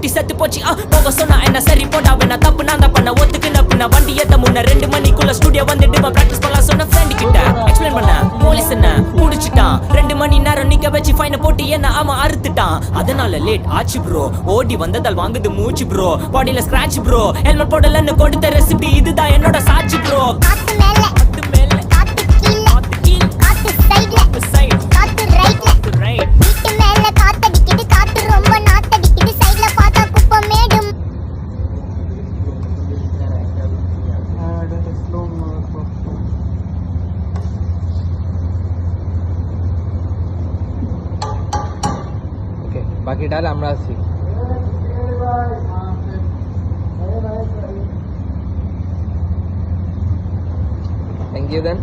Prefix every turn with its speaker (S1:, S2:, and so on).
S1: scooty செத்து போச்சு போக சொன்னா என்ன சரி போடா வேணா தப்பு நான் தான் பண்ண ஒத்துக்குன பின்ன வண்டி ஏத்த முன்ன 2 மணிக்குள்ள ஸ்டுடியோ வந்துட்டு பிராக்டிஸ் பண்ணலாம் சொன்ன ஃப்ரெண்ட் கிட்ட எக்ஸ்பிளைன் பண்ண போலீஸ் என்ன முடிச்சிட்டான் 2 மணி நேரம் நிக்க வச்சு ஃபைனை போட்டு என்ன அவன் அறுத்துட்டான் அதனால லேட் ஆச்சு ப்ரோ ஓடி வந்ததால் வாங்குது மூச்சு ப்ரோ பாடியில ஸ்கிராட்ச் ப்ரோ ஹெல்மெட் போடலன்னு கொடுத்த ரெசிபி இதுதான் என்னோட சாட்சி ப்ரோ காத்து மேல காத்து கீழ காத்து சைடுல காத்து ரைட்ல வீட்டு மேல காத்தடிக்குது காத்து ரொம்ப நாத்தடிக்குது சைடுல பார்த்தா குப்பை மேடும்
S2: ওকে বাকিটা আমরা আছি থ্যাংক ইউ দেন